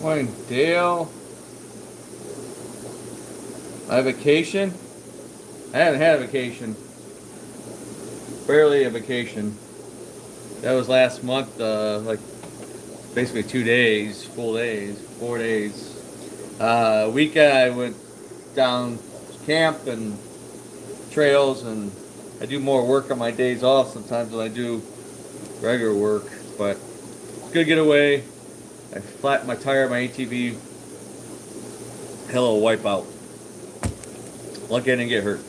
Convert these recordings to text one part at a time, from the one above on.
Morning, Dale. My vacation? I haven't had a vacation. Barely a vacation. That was last month, like basically 2 days, full days, 4 days. Weekend I went down camp and trails, and I do more work on my days off sometimes than I do regular work. But it's good to get away. I flattened my tire on my ATV. Hello, wipeout. Lucky I didn't get hurt.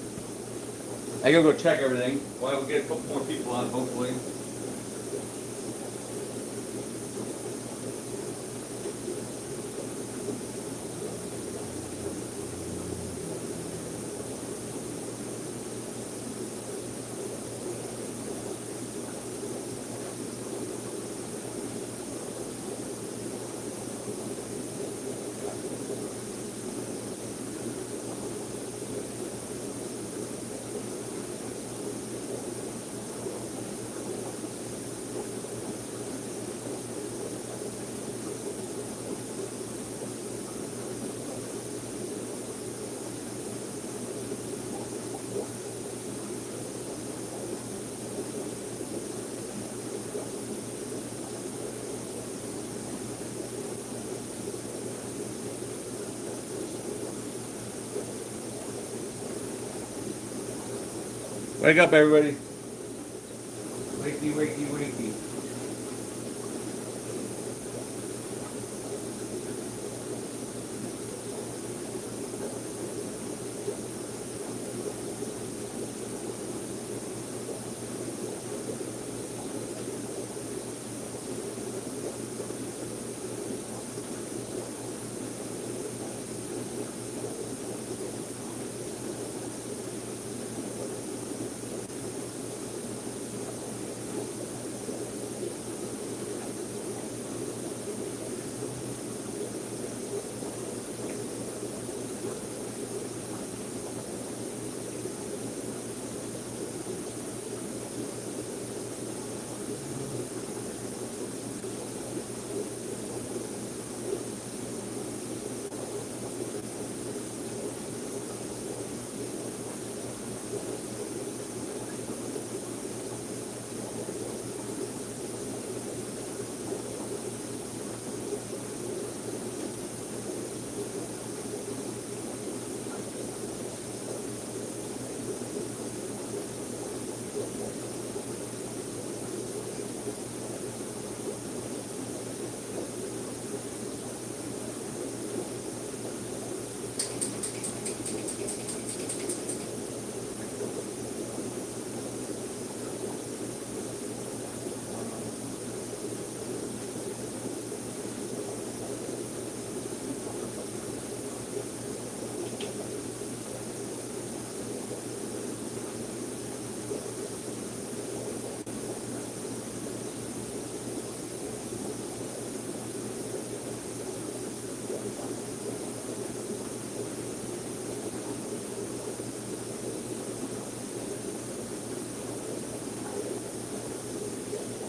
I gotta go check everything. Well, we'll get a couple more people on, hopefully. Wake up, everybody. Wakey, wakey, wakey.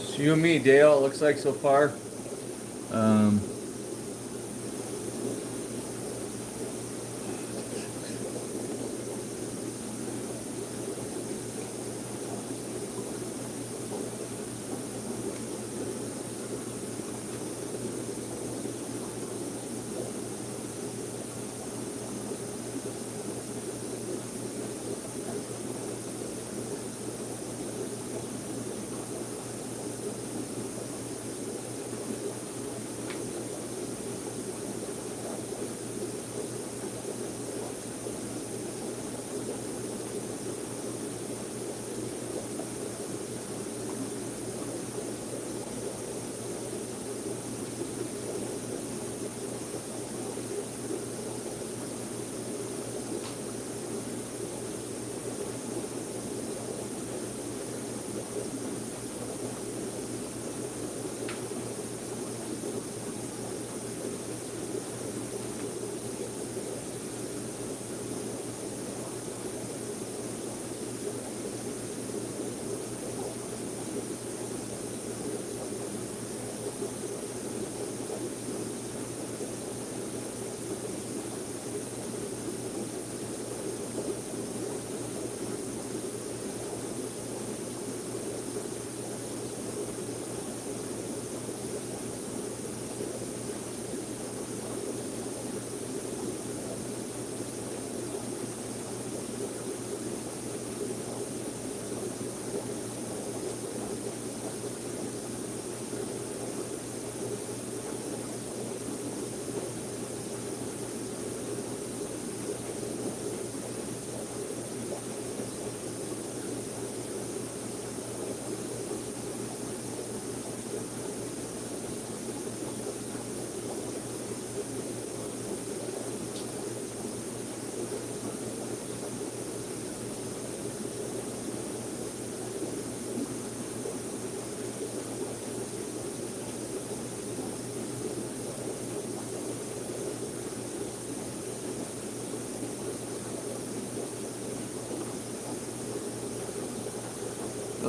It's you and me, Dale. It looks like so far. Um,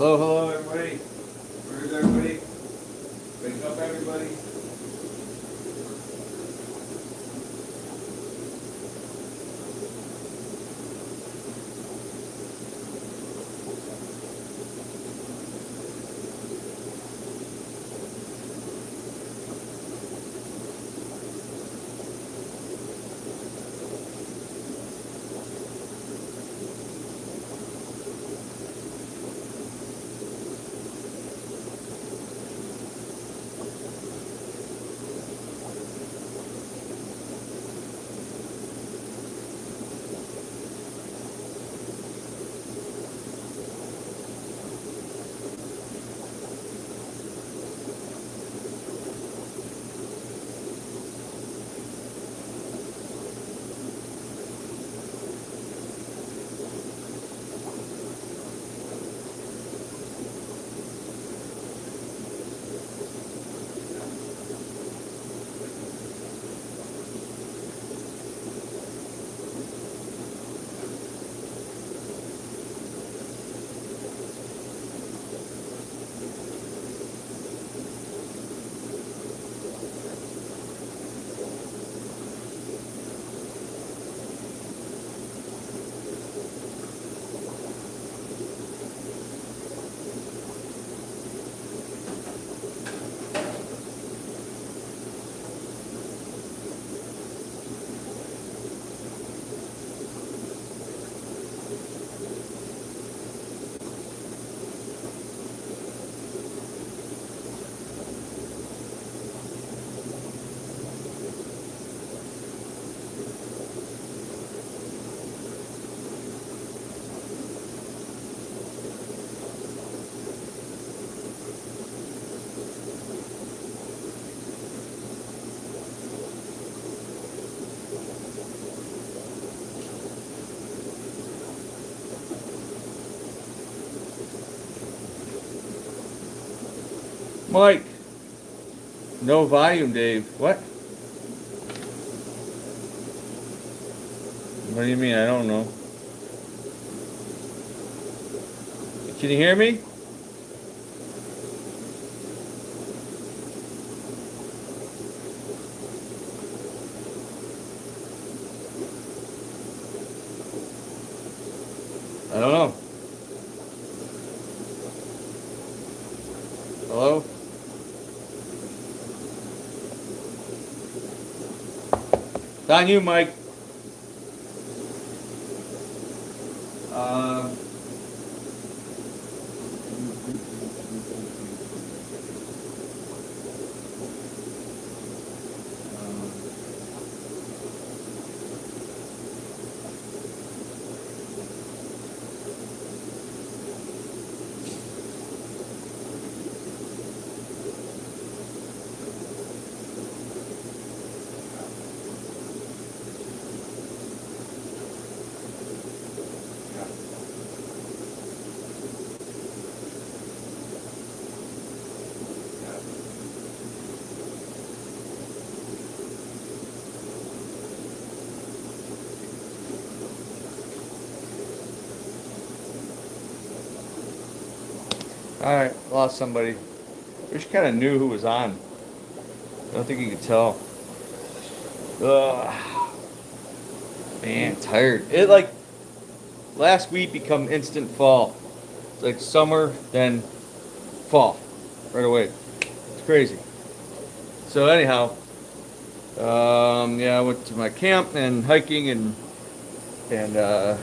Hello, hello, everybody. Where's everybody? Wake up, everybody. Mike. No volume, Dave. What? What do you mean? I don't know. Can you hear me? I don't know. Hello? It's on you, Mike. Um, all right, lost somebody. Wish kind of knew who was on. I don't think you could tell. Ugh. Man, tired. It like last week become instant fall. It's like summer, then fall, right away. It's crazy. So anyhow, yeah, I went to my camp and hiking and I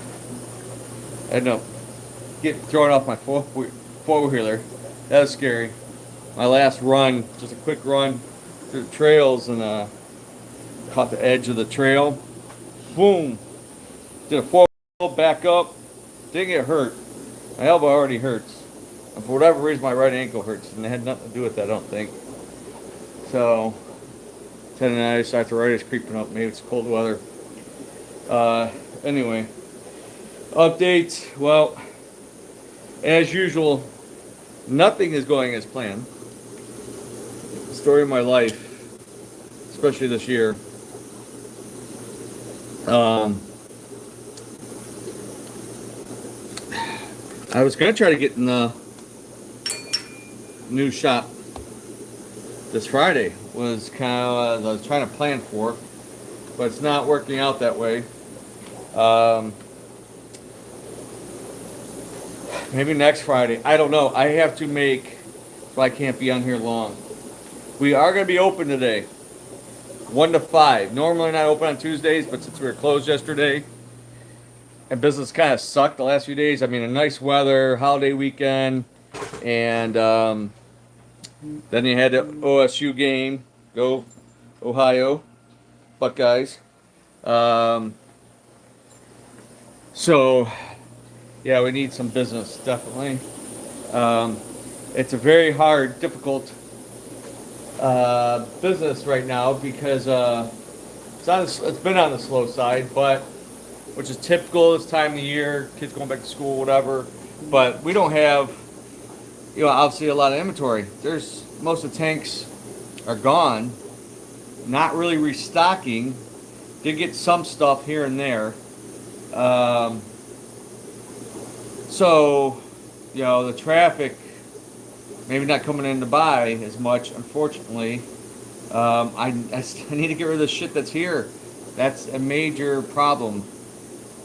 ended up getting thrown off my four wheeler. That was scary. My last run, just a quick run through the trails and caught the edge of the trail. Boom! Did a four back up. Didn't get hurt. My elbow already hurts. And for whatever reason, my right ankle hurts, and it had nothing to do with that, I don't think. So, tendonitis, arthritis creeping up. Maybe it's cold weather. Anyway, updates. Well, as usual, nothing is going as planned. Story of my life, especially this year. I was gonna try to get in the new shop this Friday. Was kind of I was trying to plan for, but it's not working out that way. Um, Maybe next Friday. I don't know. I have to make, so I can't be on here long. We are going to be open today, 1 to 5. Normally not open on Tuesdays, but since we were closed yesterday, and business kind of sucked the last few days. I mean, a nice weather, holiday weekend, and then you had the OSU game. Go Ohio Buckeyes. Um, so, yeah, we need some business, definitely. Um, it's a very hard, difficult business right now because it's been on the slow side, but which is typical this time of the year, kids going back to school, whatever. But we don't have, obviously a lot of inventory. There's most of the tanks are gone, not really restocking. Did get some stuff here and there. So, the traffic maybe not coming in to buy as much, unfortunately. I need to get rid of the shit that's here. That's a major problem.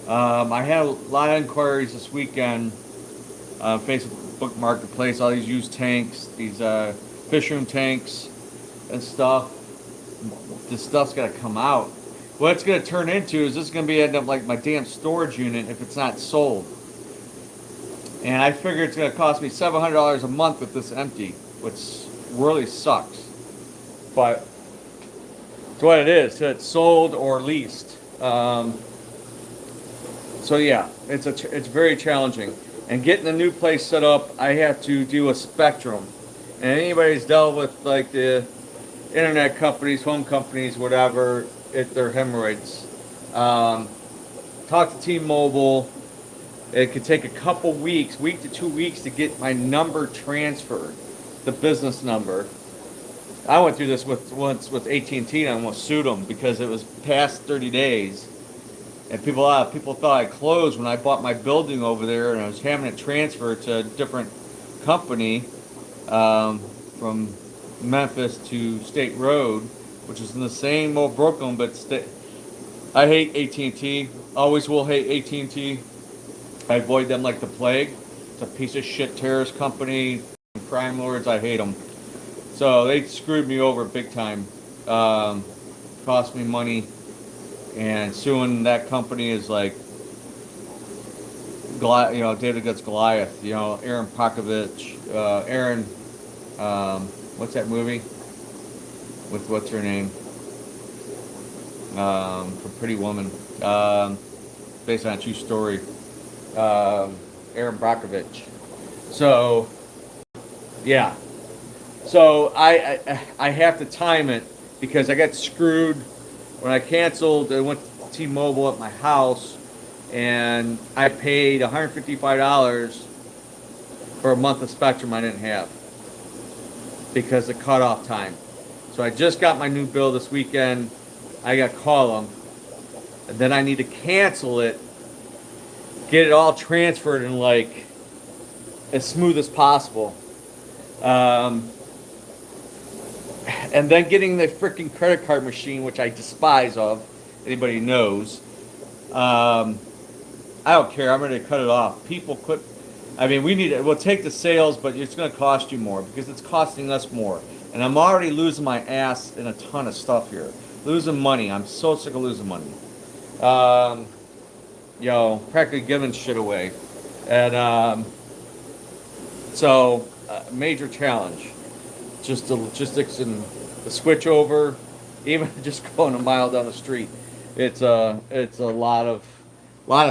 I had a lot of inquiries this weekend on Facebook Marketplace, all these used tanks, these fish room tanks and stuff. This stuff's got to come out. What it's going to turn into is this is going to be end up like my damn storage unit if it's not sold. And I figure it's going to cost me $700 a month with this empty, which really sucks. But it's what it is. It's sold or leased. So yeah, it's very challenging. And getting the new place set up, I have to do a spectrum. And anybody's dealt with like the internet companies, home companies, whatever, they're hemorrhoids. Talk to T-Mobile. It could take a couple weeks, week to 2 weeks, to get my number transferred, the business number. I went through this once with AT&T, and I almost sued them because it was past 30 days. And a lot of people thought I closed when I bought my building over there, and I was having it transferred to a different company from Memphis to State Road, which is in the same old Brooklyn, but I hate AT&T. Always will hate AT&T. I avoid them like the plague. It's a piece of shit terrorist company, crime lords. I hate them. So they screwed me over big time. Cost me money, and suing that company is like, David against Goliath. Aaron Brockovich, Aaron. What's that movie? With what's her name? From Pretty Woman. Based on a true story. Aaron Brockovich. So, yeah. So I have to time it because I got screwed when I canceled. I went to T-Mobile at my house, and I paid $155 for a month of Spectrum I didn't have because of cutoff time. So I just got my new bill this weekend. I got to call them, and then I need to cancel it. Get it all transferred in like as smooth as possible. And then getting the freaking credit card machine, which I despise of. Anybody knows. I don't care. I'm ready to cut it off. People quit. I mean, we'll take the sales, but it's going to cost you more because it's costing us more. And I'm already losing my ass in a ton of stuff here. Losing money. I'm so sick of losing money. Practically giving shit away. And major challenge. Just the logistics and the switch over, even just going a mile down the street. It's a lot of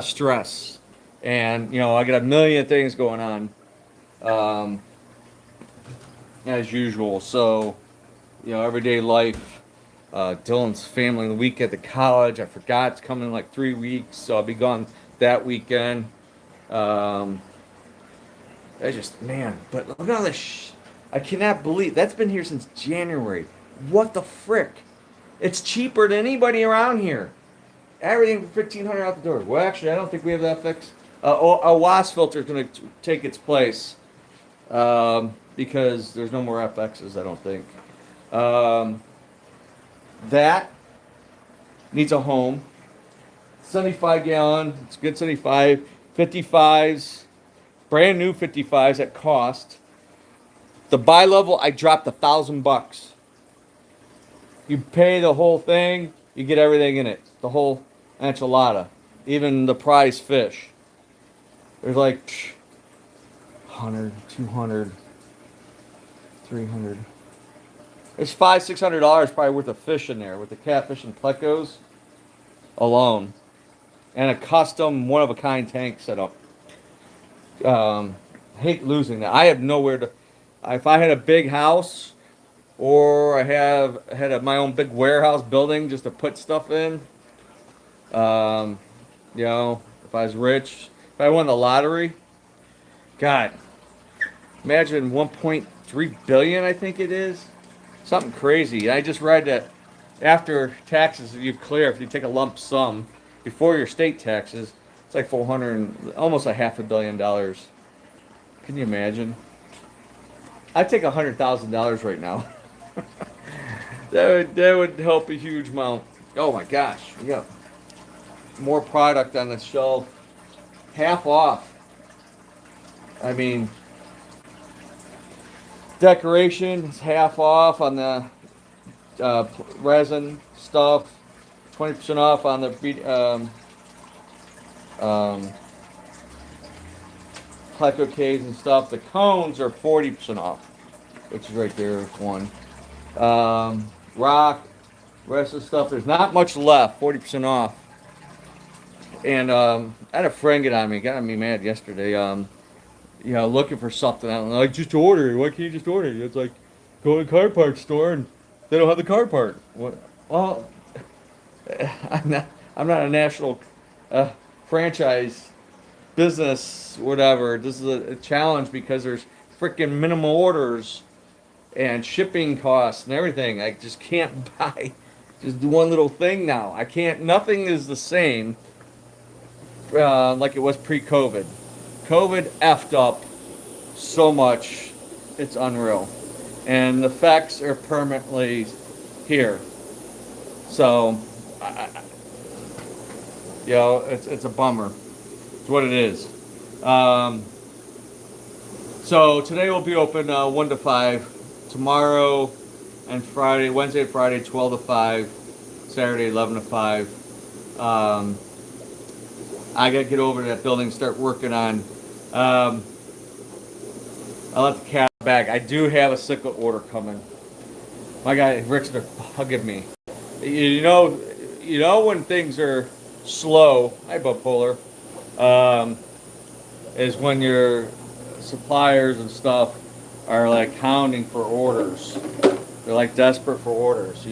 stress. And, I got a million things going on, as usual. So, everyday life. Dylan's family the week at the college. I forgot it's coming in like 3 weeks, so I'll be gone that weekend. But look at all this I cannot believe that's been here since January. What the frick? It's cheaper than anybody around here. Everything for $1,500 out the door. Well, actually, I don't think we have that fixed. A WAS filter is going to take its place. because there's no more FXs, I don't think. Um, that needs a home. 75 gallon, it's good 75. 55s, brand new 55s at cost. The buy level, I dropped $1,000. You pay the whole thing, you get everything in it. The whole enchilada. Even the prize fish. There's like 100, 200, 300. There's $500-$600 probably worth of fish in there with the catfish and plecos alone. And a custom one of a kind tank setup. Hate losing that. I have nowhere to. If I had a big house, or I my own big warehouse building just to put stuff in, um, if I was rich, if I won the lottery, God, imagine 1.3 billion. I think it is something crazy. I just read that after taxes you clear, if you take a lump sum before your state taxes, it's like 400, almost a $500 million. Can you imagine? I'd take $100,000 right now. That would help a huge amount. Oh my gosh, we got more product on the shelf, half off. I mean, decoration is half off on the resin stuff, 20% off on the Pleco K's and stuff. The cones are 40% off, which is right there. One. Rock, rest of the stuff. There's not much left. 40% off. And I had a friend got on me mad yesterday. Looking for something. I'm like, just order it. Why can't you just order it? It's like, go to a car part store and they don't have the car part. What? Well, I'm not a national franchise business, whatever. This is a challenge because there's freaking minimal orders and shipping costs and everything. I just can't buy just one little thing now. I can't. Nothing is the same like it was pre-COVID. COVID effed up so much, it's unreal, and the effects are permanently here. So, it's a bummer. It's what it is. So today we'll be open 1 to 5. Tomorrow and Friday, Wednesday and Friday, 12 to 5. Saturday, 11 to 5. I got to get over to that building and start working on. I'll let the cat back. I do have a sickle order coming. My guy Rick's been hugging me. You know when things are slow. Hi, bipolar. Is when your suppliers and stuff are like hounding for orders. They're like desperate for orders.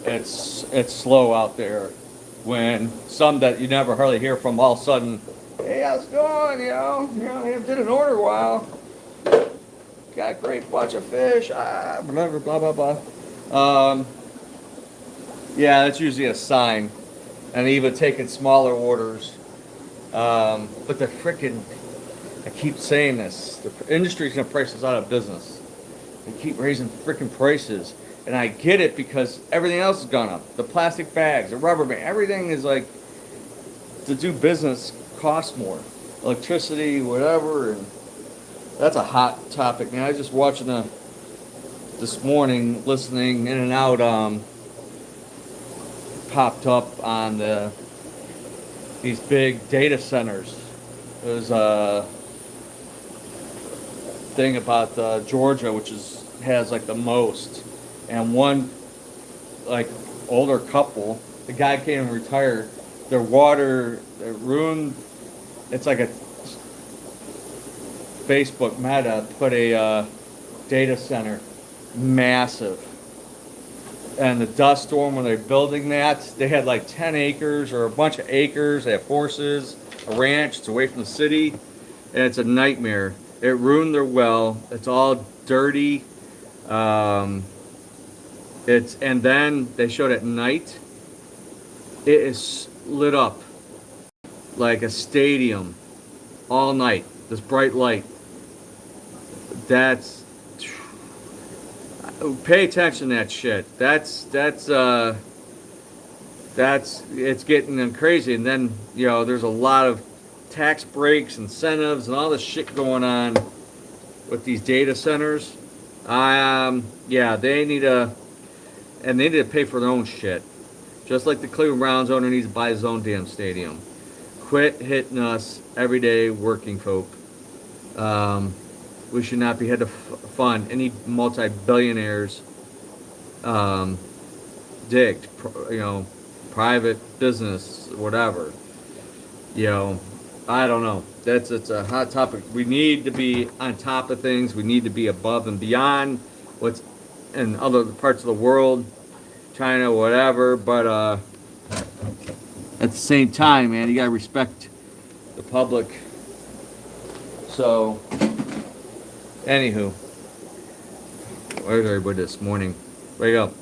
It's slow out there when some that you never hardly hear from all of a sudden, hey, how's it going? Did an order a while. Got a great bunch of fish. Whatever, blah blah blah. Yeah, that's usually a sign. And even taking smaller orders. But the freaking, I keep saying this, the industry's gonna price us out of business. They keep raising freaking prices. And I get it because everything else has gone up. The plastic bags, the rubber band, everything is like, to do business costs more. Electricity, whatever, and that's a hot topic. Man, I was just watching this morning, listening in and out, popped up on these big data centers. There's a thing about Georgia, which has like the most. And one, like, older couple, the guy came and retired, their water, it ruined, it's like a Facebook Meta put a data center, massive. And the dust storm, when they're building that, they had like 10 acres or a bunch of acres, they have horses, a ranch, it's away from the city, and it's a nightmare. It ruined their well, it's all dirty. And then they showed at night, it is lit up like a stadium all night. This bright light. That's pay attention to that shit. That's it's getting crazy. And then there's a lot of tax breaks, incentives, and all this shit going on with these data centers. Yeah, they need to pay for their own shit. Just like the Cleveland Browns owner needs to buy his own damn stadium. Quit hitting us everyday working folk. We should not be had to fund any multi-billionaires dick, private business, whatever. I don't know. It's a hot topic. We need to be on top of things. We need to be above and beyond what's in other parts of the world, China, whatever. But at the same time, man, you gotta respect the public. So, anywho, where's everybody this morning? Wake up.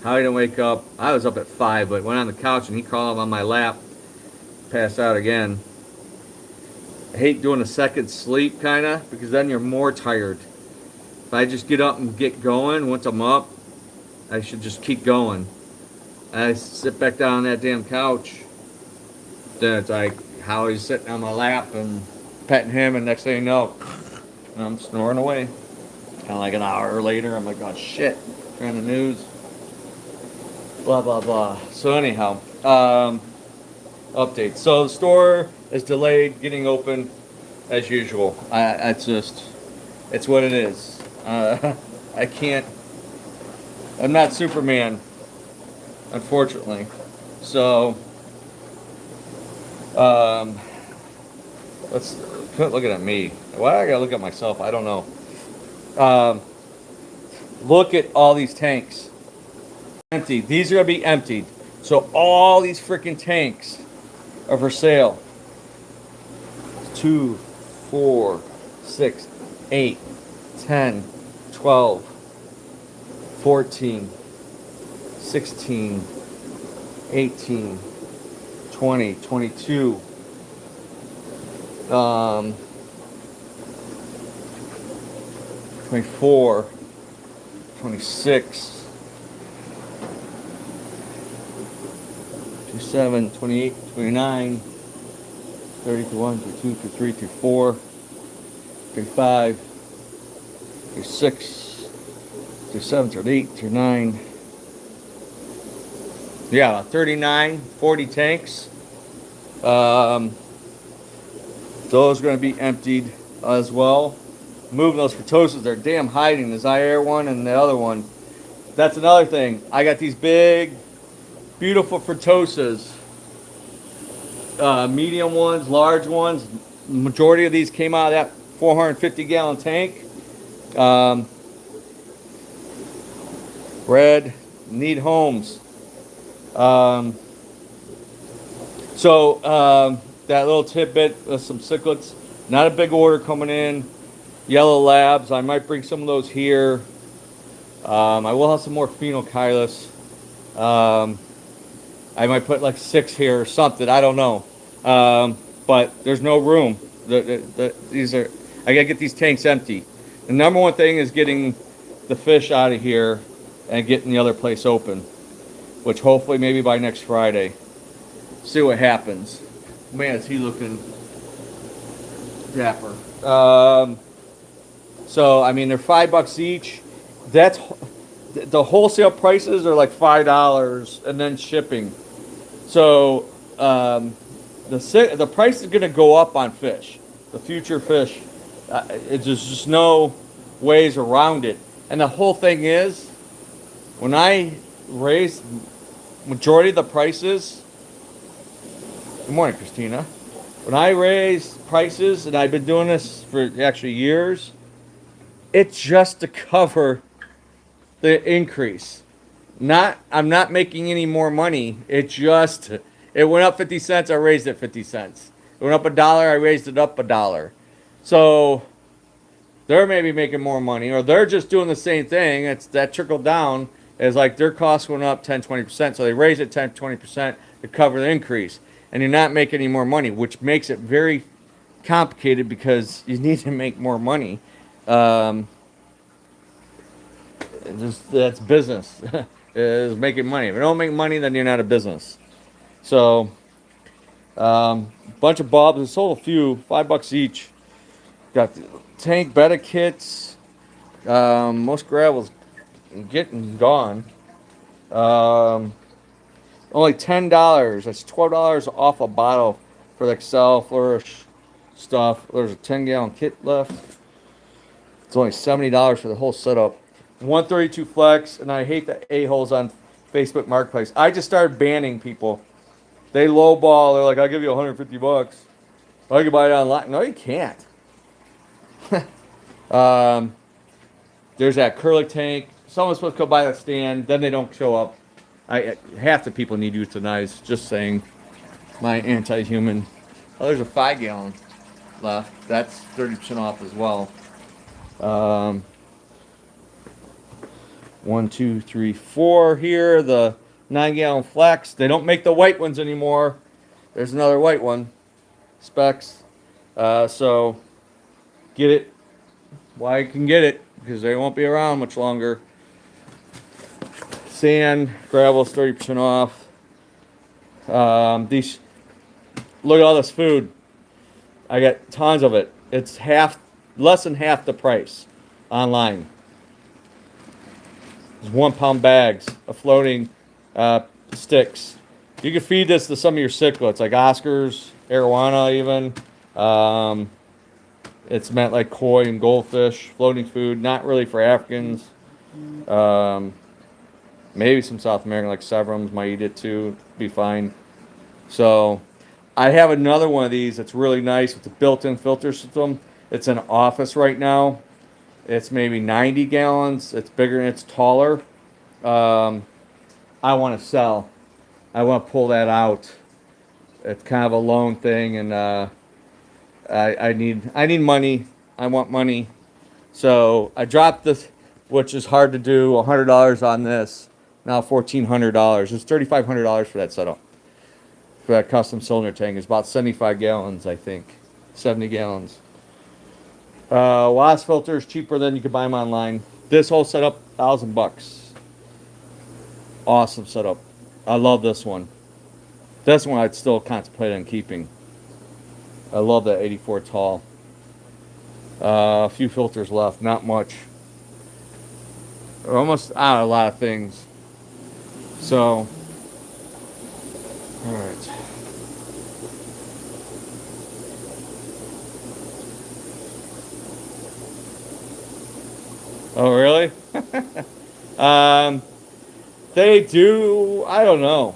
How I didn't wake up? I was up at 5, but went on the couch and he crawled up on my lap. Passed out again. I hate doing a second sleep, kind of, because then you're more tired. If I just get up and get going, once I'm up, I should just keep going. I sit back down on that damn couch. Then it's like Howie's sitting on my lap and petting him, and next thing you know, I'm snoring away. Kind of like an hour later, I'm like, oh shit, turn the news. Blah, blah, blah. So anyhow, update. So the store is delayed getting open as usual. It's what it is. I can't, I'm not Superman, unfortunately. So, let's quit looking at me. Why I gotta look at myself? I don't know. Look at all these tanks. Empty. These are gonna be emptied. So all these freaking tanks are for sale. 2, 4, 6, 8, 10, 12, 14, 16, 18, 20, 22, 24, 26, 27, 28, 29, 30, 31, 32, 33, 34, 35, 36, 37, 38, 39. Yeah, 39, 40 tanks. Those are going to be emptied as well. Moving those Fertosas, they're damn hiding. The Zaire one and the other one. That's another thing. I got these big, beautiful Fertosas. Medium ones, large ones. The majority of these came out of that 450-gallon tank. Red, need homes. That little tidbit of some cichlids. Not a big order coming in. Yellow labs. I might bring some of those here. I will have some more phenylchilus. I might put like 6 here or something. I don't know. But there's no room. These are. I gotta get these tanks empty. The number one thing is getting the fish out of here and getting the other place open, which hopefully maybe by next Friday. See what happens. Man, is he looking dapper. So I mean, they're $5 each. That's the wholesale prices are like $5 and then shipping. So the price is going to go up on fish, the future fish. There's just no ways around it. And the whole thing is, when I raise majority of the prices. Good morning, Christina. When I raise prices, and I've been doing this for actually years, it's just to cover the increase. I'm not making any more money. It went up 50 cents, I raised it 50 cents. It went up $1, I raised it up $1. So they're maybe making more money, or they're just doing the same thing. It's that trickle down is like their costs went up 10, 20%. So they raise it 10, 20% to cover the increase. And you're not making any more money, which makes it very complicated because you need to make more money. Um, that's business. Is making money. If you don't make money, then you're not a business. So, bunch of bulbs. I sold a few, $5 each. Got the tank beta kits. Most gravel's getting gone. Um, Only $10. That's $12 off a bottle for the Excel Flourish stuff. There's a 10-gallon kit left. It's only $70 for the whole setup. 132 flex, and I hate the a-holes on Facebook Marketplace. I just started banning people. They lowball. They're like, "I'll give you $150. I can buy it online." No, you can't. um, there's that acrylic tank. Someone's supposed to go buy that stand. Then they don't show up. Half the people need euthanized. Just saying. My anti-human. Oh, there's a 5-gallon left. That's 30% off as well. Um, 1, 2, 3, 4 here. The 9-gallon flex. They don't make the white ones anymore. There's another white one. Specs. So get it. Why you can get it? Because they won't be around much longer. Sand, gravel's 30% off. These. Look at all this food. I got tons of it. It's less than half the price online. There's 1-pound bags of floating sticks. You can feed this to some of your cichlids, like Oscars, arowana even. It's meant like koi and goldfish, floating food, not really for Africans. Maybe some South American, like Severums, might eat it too. Be fine. So I have another one of these that's really nice with the built-in filter system. It's in office right now. It's maybe 90 gallons. It's bigger and it's taller. I want to sell. I want to pull that out. It's kind of a loan thing, and I need money. I want money. So I dropped this, which is hard to do, $100 on this. Now $1,400. It's $3,500 for that setup. For that custom cylinder tank. It's about 75 gallons, I think. 70 gallons. Wasp filter is cheaper than you could buy them online. This whole setup, $1,000. Awesome setup. I love this one. This one I'd still contemplate on keeping. I love that 84 tall. A few filters left, not much. We're almost out of a lot of things. So, all right. Oh, really? They do. I don't know.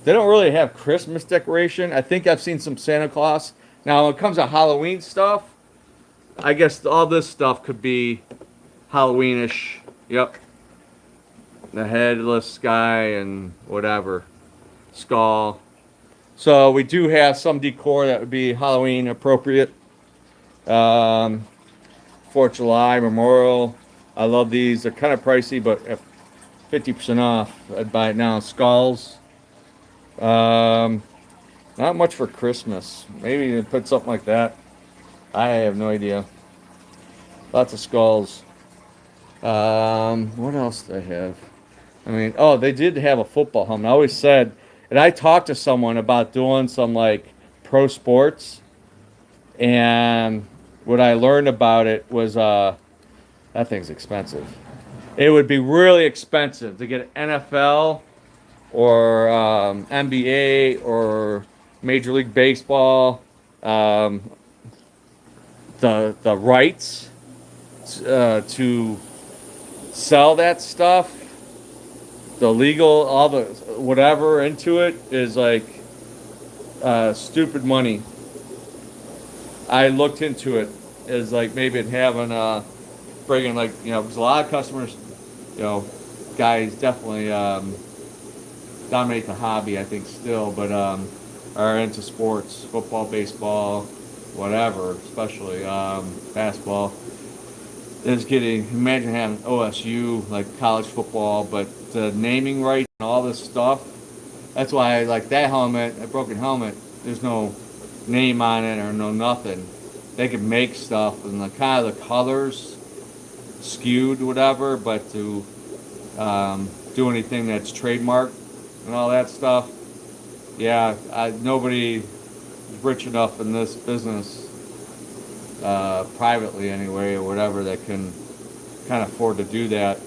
They don't really have Christmas decoration. I think I've seen some Santa Claus. Now, when it comes to Halloween stuff, I guess all this stuff could be Halloweenish. Yep. The headless guy and whatever. Skull. So we do have some decor that would be Halloween appropriate. 4th of July, Memorial. I love these. They're kind of pricey, but if 50% off, I'd buy it now. Skulls. Not much for Christmas. Maybe you put something like that. I have no idea. Lots of skulls. What else do they have? I mean, oh, they did have a football helmet. I always said, and I talked to someone about doing some like pro sports, and what I learned about it was that thing's expensive. It would be really expensive to get an NFL or NBA or Major League Baseball the rights to sell that stuff. The legal, all the whatever into it is like stupid money. I looked into it as like maybe having friggin' like, you know, because a lot of customers, you know, guys definitely dominate the hobby, I think still, but are into sports, football, baseball, whatever, especially basketball. Is getting, imagine having OSU, like college football, but the naming rights and all this stuff, that's why I like that helmet, a broken helmet, there's no name on it or no nothing. they can make stuff and the kind of the colors skewed, whatever, but to do anything that's trademarked and all that stuff, yeah, nobody is rich enough in this business, privately anyway, or whatever, that can kind of afford to do that.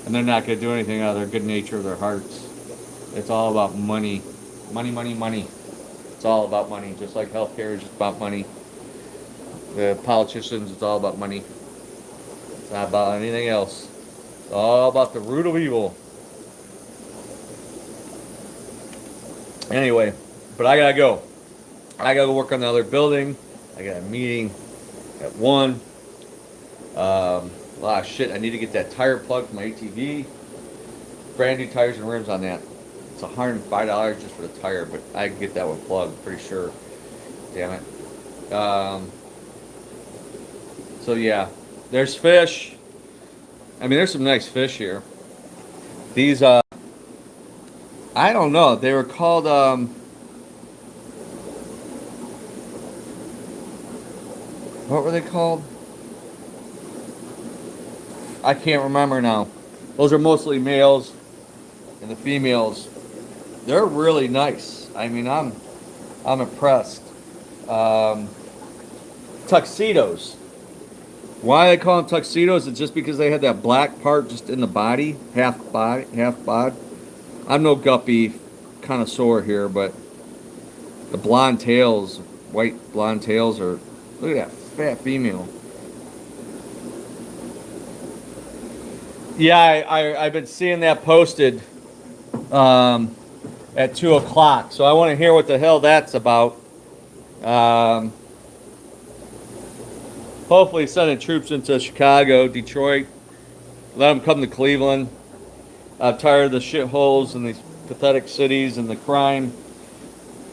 And they're not going to do anything out of their good nature of their hearts. It's all about money. Money, money, money. It's all about money. Just like healthcare is just about money. The politicians, it's all about money. It's not about anything else. It's all about the root of evil. Anyway, but I gotta go. I gotta go work on the other building. I got a meeting at 1. A lot of shit. I need to get that tire plug for my ATV. Brand new tires and rims on that. It's $105 just for the tire, but I can get that one plugged, pretty sure. Damn it. So yeah, there's fish. I mean, there's some nice fish here. These, I don't know. They were called, what were they called? I can't remember now. Those are mostly males, and the females, they're really nice. I mean, I'm impressed. Tuxedos. Why they call them tuxedos? It's just because they had that black part just in the body, half bod. I'm no guppy connoisseur here, but the blonde tails, white blonde tails, are, look at that fat female. Yeah, I've been seeing that posted at 2 o'clock, so I want to hear what the hell that's about. Hopefully sending troops into Chicago, Detroit. Let them come to Cleveland. I'm tired of the shitholes in these pathetic cities and the crime,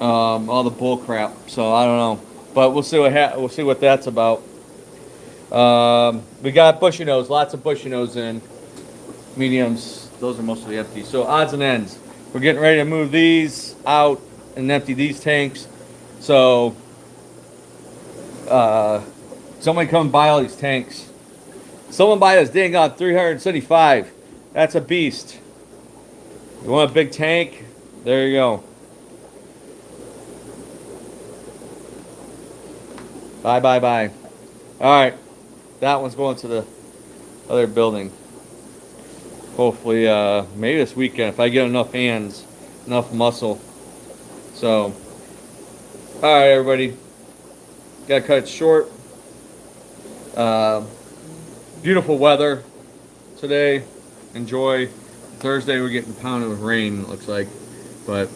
all the bull crap. So I don't know, but we'll see what that's about. We got bushy nose, lots of bushy nose in. Mediums, those are mostly empty. So odds and ends. We're getting ready to move these out and empty these tanks. So somebody come buy all these tanks. Someone buy this dang on 375. That's a beast. You want a big tank? There you go. Bye, bye, bye. All right. That one's going to the other building. Hopefully, maybe this weekend, if I get enough hands, enough muscle. So, all right, everybody. Gotta cut it short. Beautiful weather today. Enjoy. Thursday, we're getting pounded with rain, it looks like. But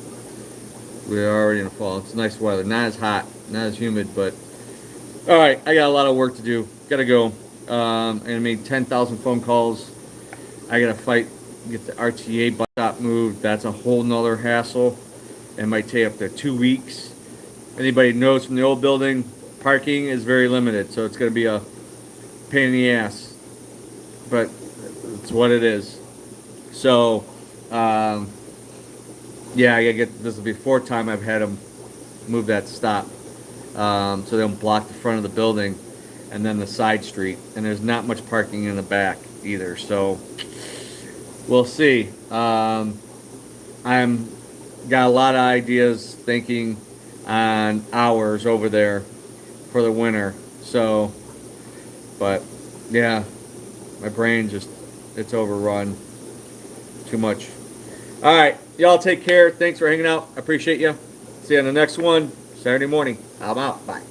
we're already in the fall. It's nice weather. Not as hot, not as humid, but all right, I got a lot of work to do. Gotta go. I'm gonna make 10,000 phone calls. I gotta fight, get the RTA bus stop moved. That's a whole nother hassle. It might take up to 2 weeks. Anybody knows from the old building, parking is very limited, so it's gonna be a pain in the ass. But it's what it is. So, yeah, I gotta get. This will be the 4th time I've had them move that stop, so they don't block the front of the building, and then the side street. And there's not much parking in the back either. So. We'll see. I'm got a lot of ideas thinking on hours over there for the winter. So, but yeah, my brain just, it's overrun. Too much. All right, y'all take care. Thanks for hanging out. I appreciate you. See you on the next one Saturday morning. I'm out. Bye.